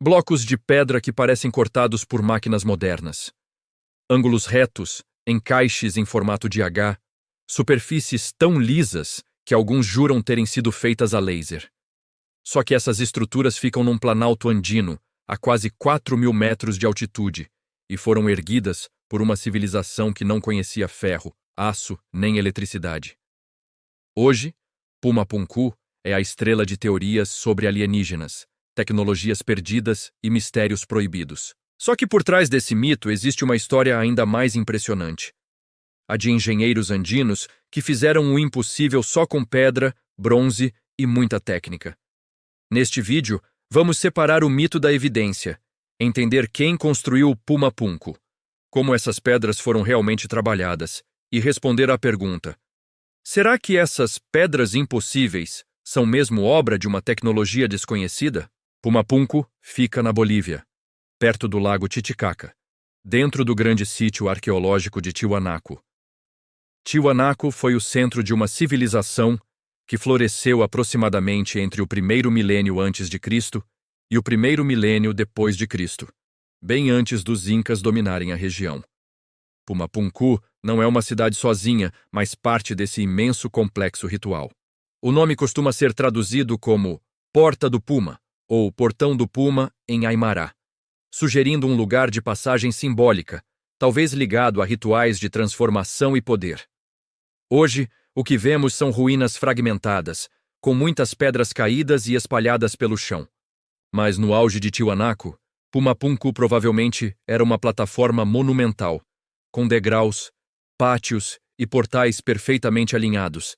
Blocos de pedra que parecem cortados por máquinas modernas. Ângulos retos, encaixes em formato de H, superfícies tão lisas que alguns juram terem sido feitas a laser. Só que essas estruturas ficam num planalto andino, a quase 4.000 metros de altitude, e foram erguidas por uma civilização que não conhecia ferro, aço nem eletricidade. Hoje, Pumapunku é a estrela de teorias sobre alienígenas, tecnologias perdidas e mistérios proibidos. Só que por trás desse mito existe uma história ainda mais impressionante. A de engenheiros andinos que fizeram o impossível só com pedra, bronze e muita técnica. Neste vídeo, vamos separar o mito da evidência, entender quem construiu o Pumapunku, como essas pedras foram realmente trabalhadas, e responder à pergunta: será que essas pedras impossíveis são mesmo obra de uma tecnologia desconhecida? Pumapunku fica na Bolívia, perto do lago Titicaca, dentro do grande sítio arqueológico de Tiwanaku. Tiwanaku foi o centro de uma civilização que floresceu aproximadamente entre o primeiro milênio antes de Cristo e o primeiro milênio depois de Cristo, bem antes dos Incas dominarem a região. Pumapunku não é uma cidade sozinha, mas parte desse imenso complexo ritual. O nome costuma ser traduzido como Porta do Puma ou Portão do Puma em Aymara, sugerindo um lugar de passagem simbólica, talvez ligado a rituais de transformação e poder. Hoje, o que vemos são ruínas fragmentadas, com muitas pedras caídas e espalhadas pelo chão. Mas no auge de Tiwanaku, Pumapunku provavelmente era uma plataforma monumental, com degraus, pátios e portais perfeitamente alinhados,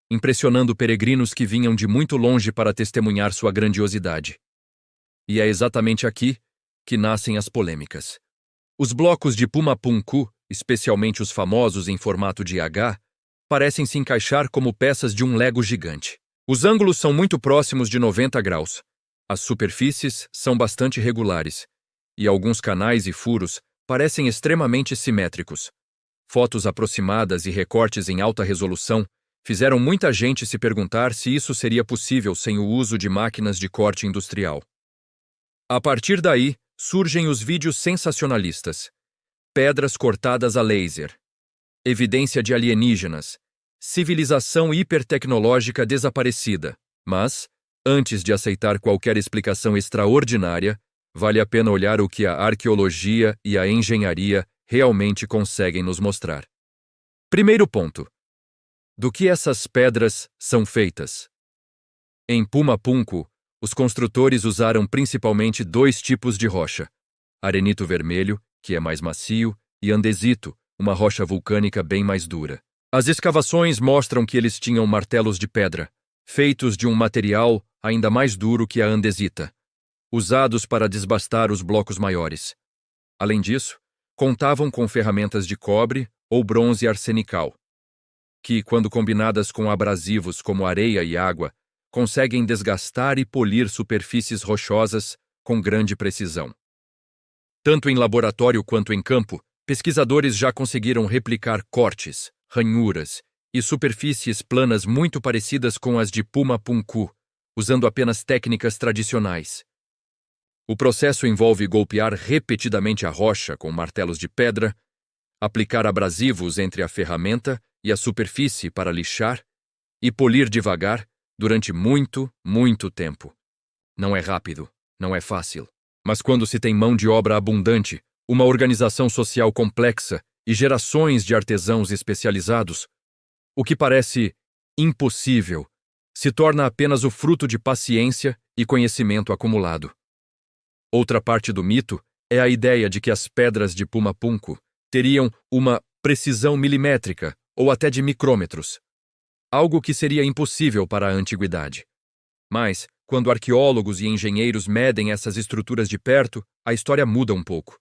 impressionando peregrinos que vinham de muito longe para testemunhar sua grandiosidade. E é exatamente aqui que nascem as polêmicas. Os blocos de Pumapunku, especialmente os famosos em formato de H, parecem se encaixar como peças de um Lego gigante. Os ângulos são muito próximos de 90 graus. As superfícies são bastante regulares, e alguns canais e furos parecem extremamente simétricos. Fotos aproximadas e recortes em alta resolução fizeram muita gente se perguntar se isso seria possível sem o uso de máquinas de corte industrial. A partir daí, surgem os vídeos sensacionalistas. Pedras cortadas a laser. Evidência de alienígenas. Civilização hipertecnológica desaparecida. Mas, antes de aceitar qualquer explicação extraordinária, vale a pena olhar o que a arqueologia e a engenharia realmente conseguem nos mostrar. Primeiro ponto. Do que essas pedras são feitas? Em Pumapunku, os construtores usaram principalmente dois tipos de rocha: arenito vermelho, que é mais macio, e andesito, uma rocha vulcânica bem mais dura. As escavações mostram que eles tinham martelos de pedra, feitos de um material ainda mais duro que a andesita, usados para desbastar os blocos maiores. Além disso, contavam com ferramentas de cobre ou bronze arsenical, que, quando combinadas com abrasivos como areia e água, conseguem desgastar e polir superfícies rochosas com grande precisão. Tanto em laboratório quanto em campo, pesquisadores já conseguiram replicar cortes, ranhuras e superfícies planas muito parecidas com as de Pumapunku, usando apenas técnicas tradicionais. O processo envolve golpear repetidamente a rocha com martelos de pedra, aplicar abrasivos entre a ferramenta e a superfície para lixar e polir devagar durante muito, muito tempo. Não é rápido, não é fácil, mas quando se tem mão de obra abundante, uma organização social complexa e gerações de artesãos especializados, o que parece impossível se torna apenas o fruto de paciência e conhecimento acumulado. Outra parte do mito é a ideia de que as pedras de Pumapunku teriam uma precisão milimétrica ou até de micrômetros, algo que seria impossível para a antiguidade. Mas, quando arqueólogos e engenheiros medem essas estruturas de perto, a história muda um pouco.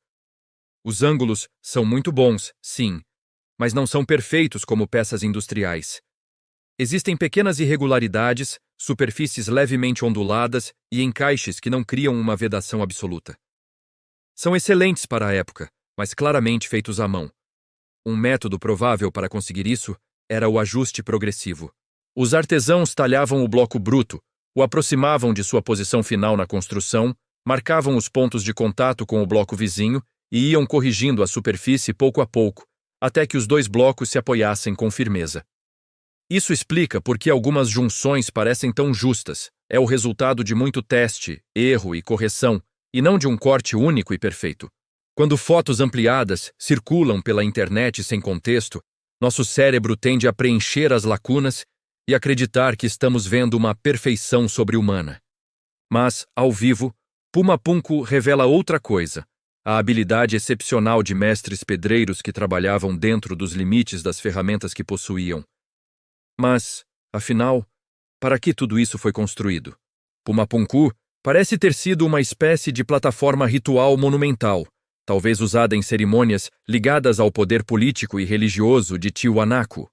Os ângulos são muito bons, sim, mas não são perfeitos como peças industriais. Existem pequenas irregularidades, superfícies levemente onduladas e encaixes que não criam uma vedação absoluta. São excelentes para a época, mas claramente feitos à mão. Um método provável para conseguir isso era o ajuste progressivo. Os artesãos talhavam o bloco bruto, o aproximavam de sua posição final na construção marcavam os pontos de contato com o bloco vizinho e iam corrigindo a superfície pouco a pouco, até que os dois blocos se apoiassem com firmeza. Isso explica por que algumas junções parecem tão justas. É o resultado de muito teste, erro e correção, e não de um corte único e perfeito. Quando fotos ampliadas circulam pela internet sem contexto, nosso cérebro tende a preencher as lacunas e acreditar que estamos vendo uma perfeição sobre-humana. Mas, ao vivo, Puma Punku revela outra coisa: a habilidade excepcional de mestres pedreiros que trabalhavam dentro dos limites das ferramentas que possuíam. Mas, afinal, para que tudo isso foi construído? Puma Punku parece ter sido uma espécie de plataforma ritual monumental, talvez usada em cerimônias ligadas ao poder político e religioso de Tiwanaku.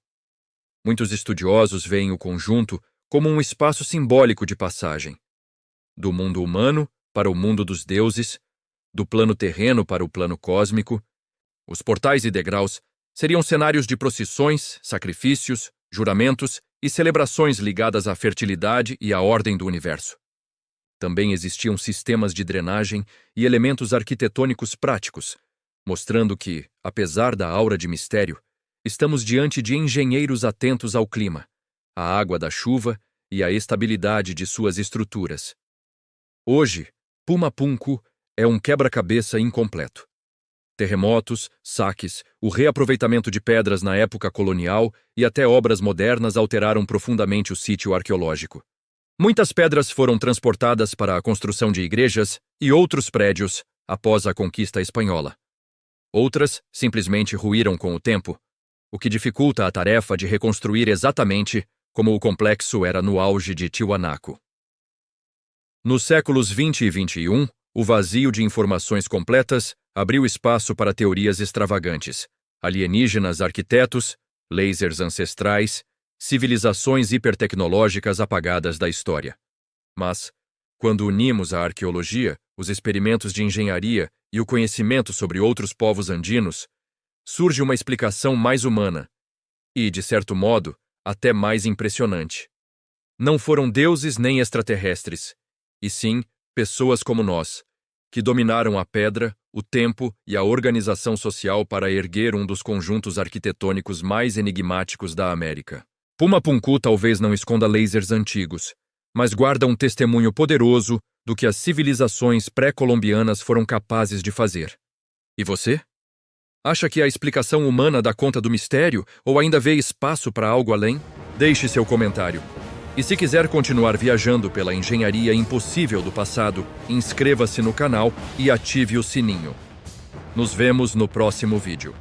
Muitos estudiosos veem o conjunto como um espaço simbólico de passagem. Do mundo humano para o mundo dos deuses, do plano terreno para o plano cósmico, os portais e degraus seriam cenários de procissões, sacrifícios, juramentos e celebrações ligadas à fertilidade e à ordem do universo. Também existiam sistemas de drenagem e elementos arquitetônicos práticos, mostrando que, apesar da aura de mistério, estamos diante de engenheiros atentos ao clima, à água da chuva e à estabilidade de suas estruturas. Hoje, Puma Punku é um quebra-cabeça incompleto. Terremotos, saques, o reaproveitamento de pedras na época colonial e até obras modernas alteraram profundamente o sítio arqueológico. Muitas pedras foram transportadas para a construção de igrejas e outros prédios após a conquista espanhola. Outras simplesmente ruíram com o tempo, o que dificulta a tarefa de reconstruir exatamente como o complexo era no auge de Tiwanaku. Nos séculos 20 e 21, o vazio de informações completas abriu espaço para teorias extravagantes, alienígenas arquitetos, lasers ancestrais, civilizações hipertecnológicas apagadas da história. Mas, quando unimos a arqueologia, os experimentos de engenharia e o conhecimento sobre outros povos andinos, surge uma explicação mais humana e, de certo modo, até mais impressionante. Não foram deuses nem extraterrestres, e sim pessoas como nós, que dominaram a pedra, o tempo e a organização social para erguer um dos conjuntos arquitetônicos mais enigmáticos da América. Puma Punku talvez não esconda lasers antigos, mas guarda um testemunho poderoso do que as civilizações pré-colombianas foram capazes de fazer. E você? Acha que a explicação humana dá conta do mistério ou ainda vê espaço para algo além? Deixe seu comentário. E se quiser continuar viajando pela engenharia impossível do passado, inscreva-se no canal e ative o sininho. Nos vemos no próximo vídeo.